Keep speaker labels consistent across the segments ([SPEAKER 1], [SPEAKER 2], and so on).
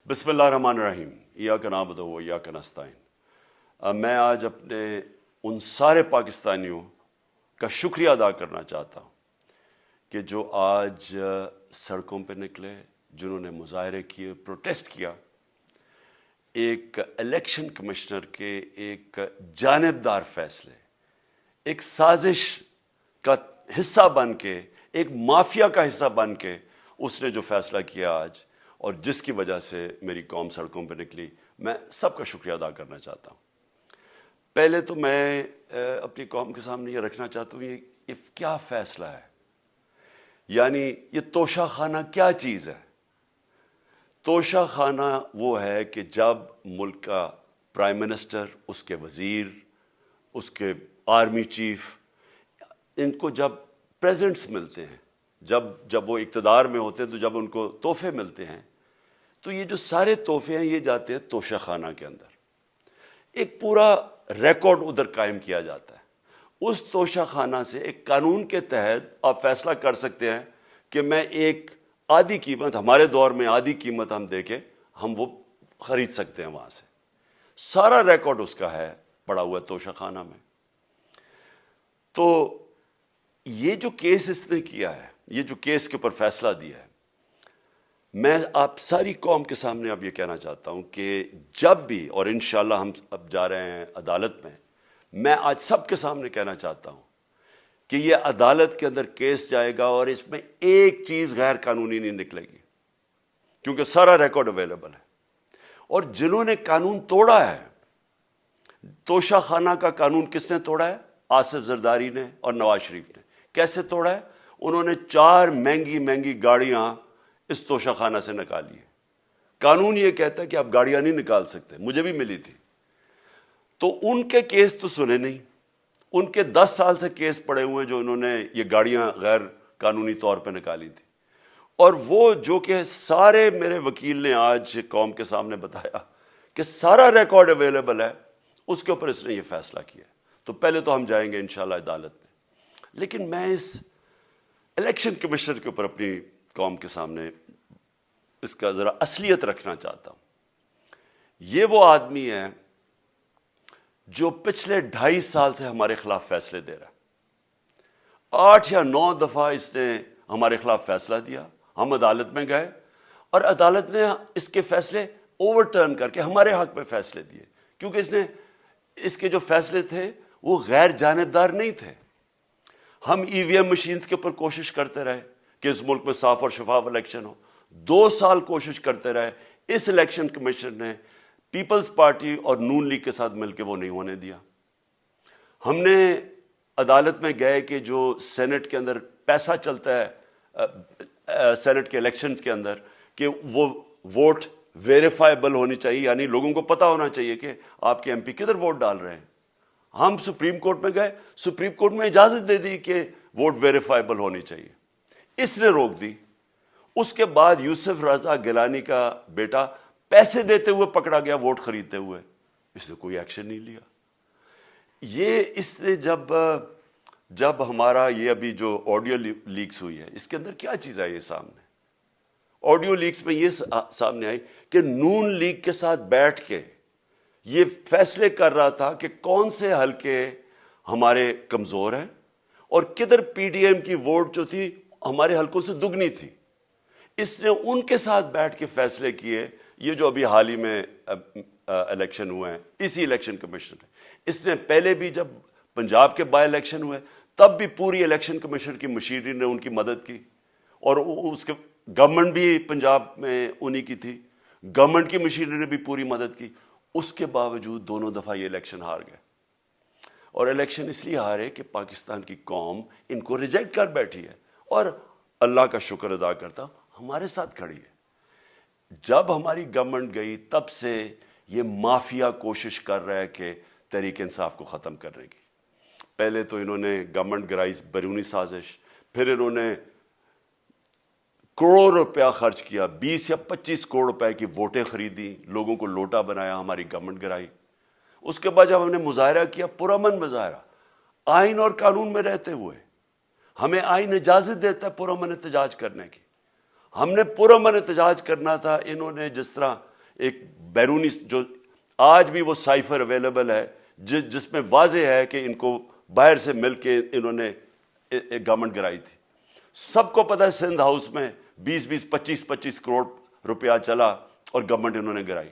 [SPEAKER 1] بسم اللہ الرحمن الرحیم ایاک نعبد و ایاک نستعین۔ میں آج اپنے ان سارے پاکستانیوں کا شکریہ ادا کرنا چاہتا ہوں کہ جو آج سڑکوں پہ نکلے، جنہوں نے مظاہرے کیے، پروٹیسٹ کیا، ایک الیکشن کمشنر کے ایک جانبدار فیصلے، ایک سازش کا حصہ بن کے، ایک مافیا کا حصہ بن کے اس نے جو فیصلہ کیا آج، اور جس کی وجہ سے میری قوم سڑکوں پہ نکلی، میں سب کا شکریہ ادا کرنا چاہتا ہوں۔ پہلے تو میں اپنی قوم کے سامنے یہ رکھنا چاہتا ہوں یہ کیا فیصلہ ہے، یعنی یہ توشہ خانہ کیا چیز ہے۔ توشہ خانہ وہ ہے کہ جب ملک کا پرائم منسٹر، اس کے وزیر، اس کے آرمی چیف، ان کو جب پریزنٹس ملتے ہیں، جب وہ اقتدار میں ہوتے ہیں، تو جب ان کو تحفے ملتے ہیں، تو یہ جو سارے تحفے ہیں یہ جاتے ہیں توشہ خانہ کے اندر۔ ایک پورا ریکارڈ ادھر قائم کیا جاتا ہے۔ اس توشہ خانہ سے ایک قانون کے تحت آپ فیصلہ کر سکتے ہیں کہ میں ایک آدھی قیمت، ہمارے دور میں آدھی قیمت ہم دے کے ہم وہ خرید سکتے ہیں وہاں سے۔ سارا ریکارڈ اس کا ہے پڑا ہوا توشہ خانہ میں۔ تو یہ جو کیس اس نے کیا ہے، یہ جو کیس کے اوپر فیصلہ دیا ہے، میں آپ ساری قوم کے سامنے اب یہ کہنا چاہتا ہوں کہ جب بھی، اور انشاءاللہ ہم اب جا رہے ہیں عدالت میں آج سب کے سامنے کہنا چاہتا ہوں کہ یہ عدالت کے اندر کیس جائے گا اور اس میں ایک چیز غیر قانونی نہیں نکلے گی، کیونکہ سارا ریکارڈ اویلیبل ہے۔ اور جنہوں نے قانون توڑا ہے، توشہ خانہ کا قانون کس نے توڑا ہے؟ آصف زرداری نے اور نواز شریف نے۔ کیسے توڑا ہے؟ انہوں نے 4 مہنگی گاڑیاں اس توشہ خانہ سے نکالی ہے۔ قانون یہ کہتا ہے کہ آپ گاڑیاں نہیں نکال سکتے، مجھے بھی ملی تھی۔ تو ان کے کیس تو سنے نہیں، ان کے 10 سال سے کیس پڑے ہوئے جو انہوں نے یہ گاڑیاں غیر قانونی طور پہ نکالی تھی۔ اور وہ جو کہ سارے میرے وکیل نے آج قوم کے سامنے بتایا کہ سارا ریکارڈ اویلیبل ہے، اس کے اوپر اس نے یہ فیصلہ کیا۔ تو پہلے تو ہم جائیں گے انشاءاللہ عدالت میں، لیکن میں اس الیکشن کمیشنر کے اوپر اپنی قوم کے سامنے اس کا ذرا اصلیت رکھنا چاہتا ہوں۔ یہ وہ آدمی ہے جو پچھلے 2.5 سال سے ہمارے خلاف فیصلے دے رہا ہے۔ 8 یا 9 دفعہ اس نے ہمارے خلاف فیصلہ دیا، ہم عدالت میں گئے اور عدالت نے اس کے فیصلے اوور ٹرن کر کے ہمارے حق میں فیصلے دیے، کیونکہ اس کے جو فیصلے تھے وہ غیر جانبدار نہیں تھے۔ ہم ای وی ایم مشینز کے اوپر کوشش کرتے رہے کہ اس ملک میں صاف اور شفاف الیکشن ہو، 2 سال کوشش کرتے رہے۔ اس الیکشن کمیشن نے پیپلز پارٹی اور نون لیگ کے ساتھ مل کے وہ نہیں ہونے دیا۔ ہم نے عدالت میں گئے کہ جو سینٹ کے اندر پیسہ چلتا ہے، سینٹ کے الیکشنز کے اندر، کہ وہ ووٹ ویریفائبل ہونی چاہیے، یعنی لوگوں کو پتہ ہونا چاہیے کہ آپ کے ایم پی کدھر ووٹ ڈال رہے ہیں۔ ہم سپریم کورٹ میں گئے، سپریم کورٹ میں اجازت دے دی کہ ووٹ ویریفائبل ہونی چاہیے، اس نے روک دی۔ اس کے بعد یوسف رضا گیلانی کا بیٹا پیسے دیتے ہوئے پکڑا گیا ووٹ خریدتے ہوئے، اس نے کوئی ایکشن نہیں لیا۔ یہ اس نے جب ہمارا یہ ابھی جو آڈیو لیکس ہوئی ہے، اس کے اندر کیا چیز آئی ہے سامنے؟ آڈیو لیکس میں یہ سامنے آئی کہ نون لیگ کے ساتھ بیٹھ کے یہ فیصلے کر رہا تھا کہ کون سے حلقے ہمارے کمزور ہیں اور کدھر پی ڈی ایم کی ووٹ جو تھی ہمارے حلقوں سے دگنی تھی۔ اس نے ان کے ساتھ بیٹھ کے فیصلے کیے۔ یہ جو ابھی حال ہی میں الیکشن ہوئے ہیں، اسی الیکشن کمیشن نے، اس نے پہلے بھی جب پنجاب کے بائی الیکشن ہوئے تب بھی پوری الیکشن کمیشن کی مشینری نے ان کی مدد کی، اور اس کے گورنمنٹ بھی پنجاب میں انہی کی تھی، گورنمنٹ کی مشینری نے بھی پوری مدد کی۔ اس کے باوجود دونوں دفعہ یہ الیکشن ہار گئے، اور الیکشن اس لیے ہارے کہ پاکستان کی قوم ان کو ریجیکٹ کر بیٹھی ہے، اور اللہ کا شکر ادا کرتا ہمارے ساتھ کھڑی ہے۔ جب ہماری گورنمنٹ گئی تب سے یہ مافیا کوشش کر رہا ہے کہ تحریک انصاف کو ختم کرنے کی۔ پہلے تو انہوں نے گورنمنٹ گرائی بیرونی سازش، پھر انہوں نے کروڑ روپیہ خرچ کیا، 20 یا 25 کروڑ روپے کی ووٹیں خریدی، لوگوں کو لوٹا بنایا، ہماری گورنمنٹ گرائی۔ اس کے بعد جب ہم نے مظاہرہ کیا، پرامن مظاہرہ، آئین اور قانون میں رہتے ہوئے، ہمیں آئین اجازت دیتا ہے پرامن احتجاج کرنے کی، ہم نے پرامن احتجاج کرنا تھا۔ انہوں نے جس طرح ایک بیرونی جو آج بھی وہ سائفر اویلیبل ہے جس میں واضح ہے کہ ان کو باہر سے مل کے انہوں نے ایک گورنمنٹ گرائی تھی. سب کو پتہ ہے سندھ ہاؤس میں 20 25 کروڑ روپیہ چلا اور گورنمنٹ انہوں نے گرائی.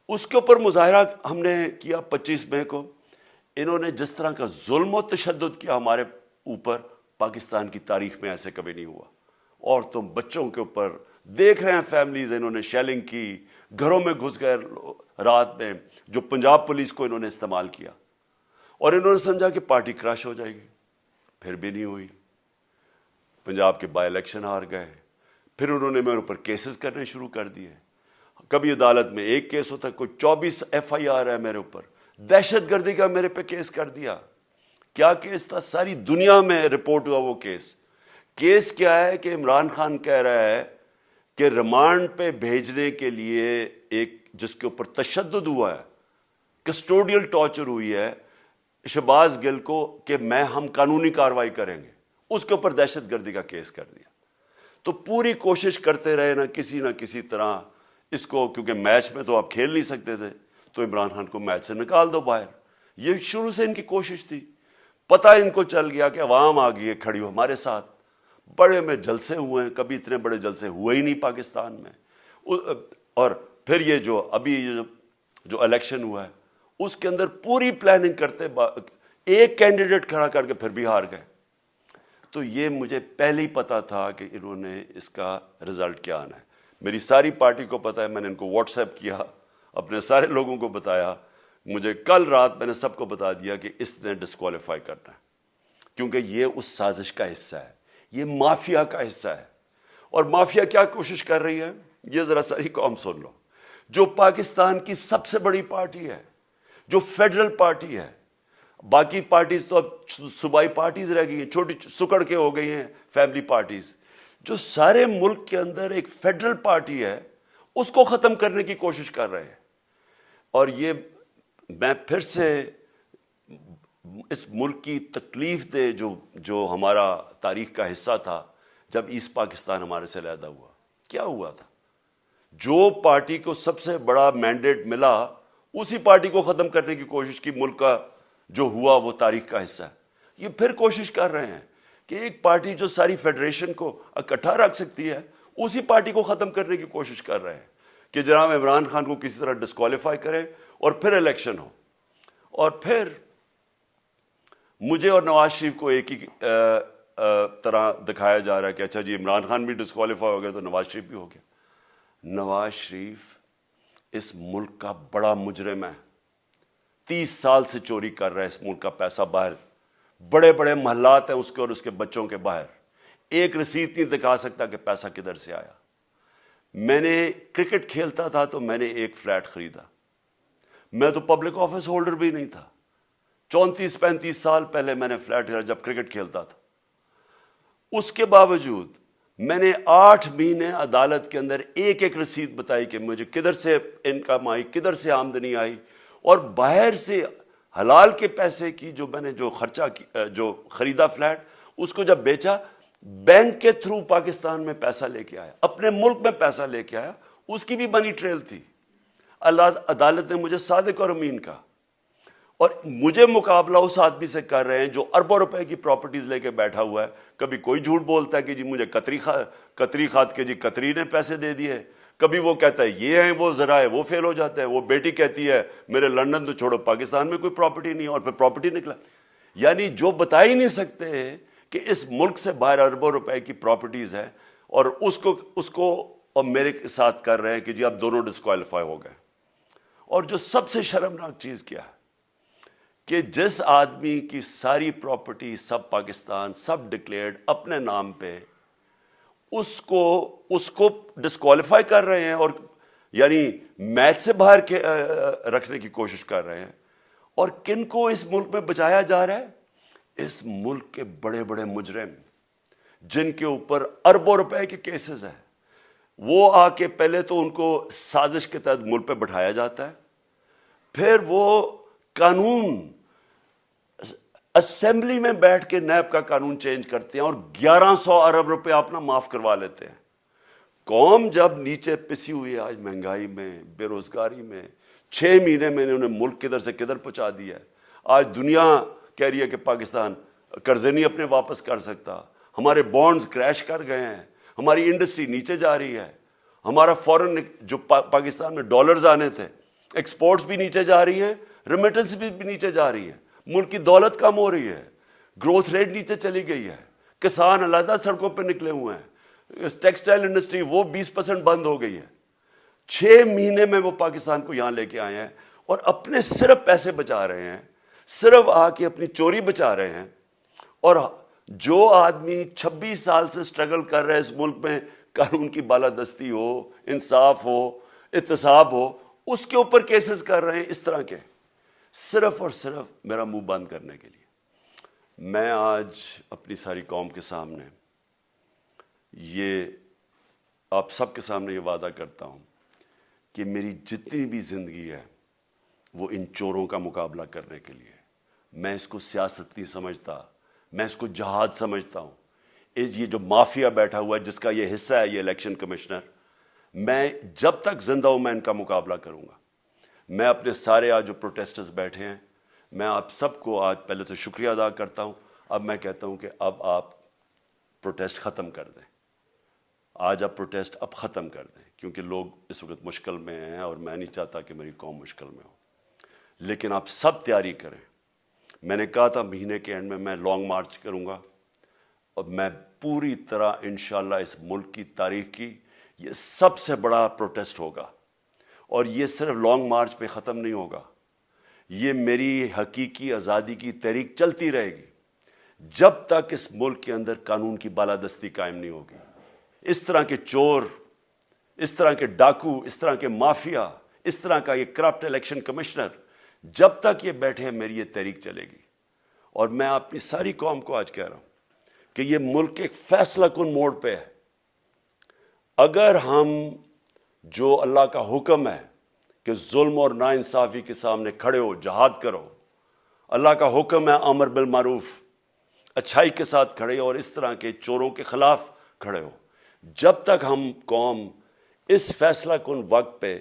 [SPEAKER 1] اس کے اوپر مظاہرہ ہم نے کیا 25 مئی کو. انہوں نے جس طرح کا ظلم و تشدد کیا ہمارے اوپر پاکستان کی تاریخ میں ایسے کبھی نہیں ہوا. عورتوں بچوں کے اوپر دیکھ رہے ہیں فیملیز, انہوں نے شیلنگ کی, گھروں میں گھس گئے رات میں, جو پنجاب پولیس کو انہوں نے استعمال کیا, اور انہوں نے سمجھا کہ پارٹی کراش ہو جائے گی. پھر بھی نہیں ہوئی. پنجاب کے بائی الیکشن ہار گئے. پھر انہوں نے میرے اوپر کیسز کرنے شروع کر دیے. کبھی عدالت میں ایک کیس ہوتا ہے, کوئی 24 FIR ہے میرے اوپر. دہشت گردی کا میرے پہ کیس کر دیا. کیا کیس تھا؟ ساری دنیا میں رپورٹ ہوا وہ کیس. کیس کیا ہے کہ عمران خان کہہ رہا ہے کہ ریمانڈ پہ بھیجنے کے لیے ایک جس کے اوپر تشدد ہوا ہے, کسٹوڈیل ٹارچر ہوئی ہے شہباز گل کو, کہ ہم قانونی کارروائی کریں گے, اس کے اوپر دہشت گردی کا کیس کر دیا. تو پوری کوشش کرتے رہے نہ کسی طرح اس کو, کیونکہ میچ میں تو آپ کھیل نہیں سکتے تھے, تو عمران خان کو میچ سے نکال دو باہر. یہ شروع سے ان کی کوشش تھی. پتہ ان کو چل گیا کہ عوام آ گئی ہے کھڑی ہو ہمارے ساتھ. بڑے میں جلسے ہوئے ہیں, کبھی اتنے بڑے جلسے ہوئے ہی نہیں پاکستان میں. اور پھر یہ جو ابھی جو الیکشن ہوا ہے اس کے اندر پوری پلاننگ کرتے ایک کینڈیڈیٹ کھڑا کر کے پھر بھی ہار گئے. تو یہ مجھے پہلے ہی پتا تھا کہ انہوں نے اس کا رزلٹ کیا آنا ہے. میری ساری پارٹی کو پتا ہے, میں نے ان کو واٹس ایپ کیا, اپنے سارے لوگوں کو بتایا. مجھے کل رات میں نے سب کو بتا دیا کہ اس نے ڈسکوالیفائی کرنا ہے, کیونکہ یہ اس سازش کا حصہ ہے, یہ مافیا کا حصہ ہے. اور مافیا کیا کوشش کر رہی ہے یہ ذرا ساری قوم سن لو. جو پاکستان کی سب سے بڑی پارٹی ہے, جو فیڈرل پارٹی ہے, باقی پارٹیز تو اب صوبائی پارٹیز رہ گئی ہیں, چھوٹی سکڑ کے ہو گئی ہیں فیملی پارٹیز. جو سارے ملک کے اندر ایک فیڈرل پارٹی ہے اس کو ختم کرنے کی کوشش کر رہے ہیں. اور یہ میں پھر سے اس ملک کی تکلیف دے جو ہمارا تاریخ کا حصہ تھا, جب ایسٹ پاکستان ہمارے سے علیحدہ ہوا, کیا ہوا تھا؟ جو پارٹی کو سب سے بڑا مینڈیٹ ملا اسی پارٹی کو ختم کرنے کی کوشش کی. ملک کا جو ہوا وہ تاریخ کا حصہ ہے. یہ پھر کوشش کر رہے ہیں کہ ایک پارٹی جو ساری فیڈریشن کو اکٹھا رکھ سکتی ہے اسی پارٹی کو ختم کرنے کی کوشش کر رہے ہیں کہ جناب عمران خان کو کسی طرح ڈسکوالیفائی کرے اور پھر الیکشن ہو. اور پھر مجھے اور نواز شریف کو ایک ہی طرح دکھایا جا رہا ہے کہ اچھا جی عمران خان بھی ڈسکوالیفائی ہو گیا تو نواز شریف بھی ہو گیا. نواز شریف اس ملک کا بڑا مجرم ہے. 30 سال سے چوری کر رہا ہے اس ملک کا پیسہ باہر. بڑے بڑے محلات ہیں اس کے اور اس کے بچوں کے باہر. ایک رسید نہیں دکھا سکتا کہ پیسہ کدھر سے آیا. میں نے کرکٹ کھیلتا تھا تو میں نے ایک فلیٹ خریدا. میں تو پبلک آفس ہولڈر بھی نہیں تھا. 34-35 سال پہلے میں نے فلیٹ خریدا جب کرکٹ کھیلتا تھا. اس کے باوجود میں نے 8 مہینے عدالت کے اندر ایک ایک رسید بتائی کہ مجھے کدھر سے انکم آئی, کدھر سے آمدنی آئی, اور باہر سے حلال کے پیسے کی جو میں نے جو خرچہ جو خریدا فلیٹ, اس کو جب بیچا بینک کے تھرو پاکستان میں پیسہ لے کے آیا, اپنے ملک میں پیسہ لے کے آیا. اس کی بھی منی ٹریل تھی. عدالت نے مجھے صادق اور امین کہا, اور مجھے مقابلہ اس آدمی سے کر رہے ہیں جو اربوں روپے کی پراپرٹیز لے کے بیٹھا ہوا ہے. کبھی کوئی جھوٹ بولتا ہے کہ جی مجھے قطری کھاد کے جی قطری نے پیسے دے دیے, کبھی وہ کہتا ہے یہ ہیں وہ ذرائع, وہ فیل ہو جاتا ہے. وہ بیٹی کہتی ہے میرے لندن تو چھوڑو پاکستان میں کوئی پراپرٹی نہیں, اور پھر پراپرٹی نکلا. یعنی جو بتا ہی نہیں سکتے کہ اس ملک سے باہر اربوں روپے کی پراپرٹیز ہیں, اور اس کو اور میرے ساتھ کر رہے ہیں کہ جی اب دونوں ڈسکوالیفائی ہو گئے. اور جو سب سے شرمناک چیز کیا ہے کہ جس آدمی کی ساری پراپرٹی سب پاکستان سب ڈکلیئرڈ اپنے نام پہ, اس کو ڈسکوالیفائی کر رہے ہیں, اور یعنی میچ سے باہر کے رکھنے کی کوشش کر رہے ہیں. اور کن کو اس ملک میں بچایا جا رہا ہے؟ اس ملک کے بڑے بڑے مجرم جن کے اوپر اربوں روپے کے کیسز ہیں, وہ آ کے پہلے تو ان کو سازش کے تحت ملک پہ بٹھایا جاتا ہے, پھر وہ قانون اسمبلی میں بیٹھ کے نیب کا قانون چینج کرتے ہیں اور 1100 ارب روپے اپنا معاف کروا لیتے ہیں. قوم جب نیچے پسی ہوئی ہے آج مہنگائی میں, بے روزگاری میں, 6 مہینے میں انہوں نے ملک کدھر سے کدھر پہنچا دیا ہے. آج دنیا کہہ رہی ہے کہ پاکستان قرضے نہیں اپنے واپس کر سکتا, ہمارے بانڈز کریش کر گئے ہیں, ہماری انڈسٹری نیچے جا رہی ہے, ہمارا فورن جو پاکستان میں ڈالرز آنے تھے ایکسپورٹس بھی نیچے جا رہی ہیں, ریمیٹنس بھی نیچے جا رہی ہے, ملک کی دولت کم ہو رہی ہے, گروتھ ریٹ نیچے چلی گئی ہے, کسان علیحدہ سڑکوں پہ نکلے ہوئے ہیں, ٹیکسٹائل انڈسٹری وہ 20% بند ہو گئی ہے. 6 مہینے میں وہ پاکستان کو یہاں لے کے آئے ہیں اور اپنے صرف پیسے بچا رہے ہیں, صرف آ کے اپنی چوری بچا رہے ہیں. اور جو آدمی 26 سال سے سٹرگل کر رہے ہیں اس ملک میں, قانون کی بالادستی ہو, انصاف ہو, احتساب ہو, اس کے اوپر کیسز کر رہے ہیں اس طرح کے, صرف اور صرف میرا منہ بند کرنے کے لیے. میں آج اپنی ساری قوم کے سامنے یہ آپ سب کے سامنے یہ وعدہ کرتا ہوں کہ میری جتنی بھی زندگی ہے وہ ان چوروں کا مقابلہ کرنے کے لیے. میں اس کو سیاست نہیں سمجھتا, میں اس کو جہاد سمجھتا ہوں. یہ جو مافیا بیٹھا ہوا ہے جس کا یہ حصہ ہے یہ الیکشن کمشنر, میں جب تک زندہ ہوں میں ان کا مقابلہ کروں گا. میں اپنے سارے آج جو پروٹیسٹرز بیٹھے ہیں, میں آپ سب کو آج پہلے تو شکریہ ادا کرتا ہوں. اب میں کہتا ہوں کہ اب آپ پروٹیسٹ ختم کر دیں. آج آپ پروٹیسٹ اب ختم کر دیں کیونکہ لوگ اس وقت مشکل میں ہیں اور میں نہیں چاہتا کہ میری قوم مشکل میں ہو. لیکن آپ سب تیاری کریں. میں نے کہا تھا مہینے کے اینڈ میں لانگ مارچ کروں گا, اور میں پوری طرح انشاءاللہ اس ملک کی تاریخ کی یہ سب سے بڑا پروٹیسٹ ہوگا. اور یہ صرف لانگ مارچ پہ ختم نہیں ہوگا, یہ میری حقیقی آزادی کی تحریک چلتی رہے گی جب تک اس ملک کے اندر قانون کی بالادستی قائم نہیں ہوگی. اس طرح کے چور, اس طرح کے ڈاکو, اس طرح کے مافیا, اس طرح کا یہ کرپٹ الیکشن کمشنر, جب تک یہ بیٹھے ہیں میری یہ تحریک چلے گی. اور میں اپنی ساری قوم کو آج کہہ رہا ہوں کہ یہ ملک ایک فیصلہ کن موڑ پہ ہے. اگر ہم جو اللہ کا حکم ہے کہ ظلم اور ناانصافی کے سامنے کھڑے ہو, جہاد کرو, اللہ کا حکم ہے امر بالمعروف, اچھائی کے ساتھ کھڑے ہو اور اس طرح کے چوروں کے خلاف کھڑے ہو, جب تک ہم قوم اس فیصلہ کن وقت پہ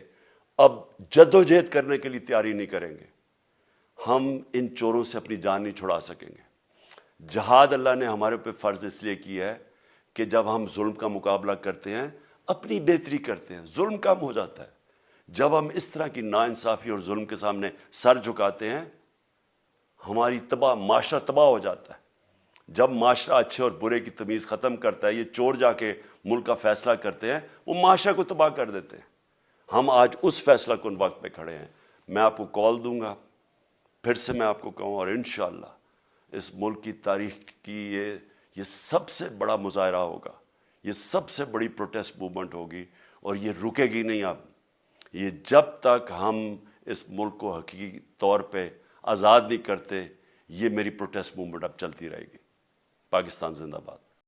[SPEAKER 1] اب جدوجہد کرنے کے لیے تیاری نہیں کریں گے, ہم ان چوروں سے اپنی جان نہیں چھڑا سکیں گے. جہاد اللہ نے ہمارے پہ فرض اس لیے کیا ہے کہ جب ہم ظلم کا مقابلہ کرتے ہیں اپنی بہتری کرتے ہیں, ظلم کم ہو جاتا ہے. جب ہم اس طرح کی ناانصافی اور ظلم کے سامنے سر جھکاتے ہیں ہماری معاشرہ تباہ ہو جاتا ہے. جب معاشرہ اچھے اور برے کی تمیز ختم کرتا ہے, یہ چور جا کے ملک کا فیصلہ کرتے ہیں, وہ معاشرہ کو تباہ کر دیتے ہیں. ہم آج اس فیصلہ کن وقت پہ کھڑے ہیں. میں آپ کو کال دوں گا, پھر سے میں آپ کو کہوں, اور انشاءاللہ اس ملک کی تاریخ کی یہ سب سے بڑا مظاہرہ ہوگا, یہ سب سے بڑی پروٹیسٹ موومنٹ ہوگی, اور یہ رکے گی نہیں. اب یہ جب تک ہم اس ملک کو حقیقی طور پہ آزاد نہیں کرتے, یہ میری پروٹیسٹ موومنٹ اب چلتی رہے گی. پاکستان زندہ باد.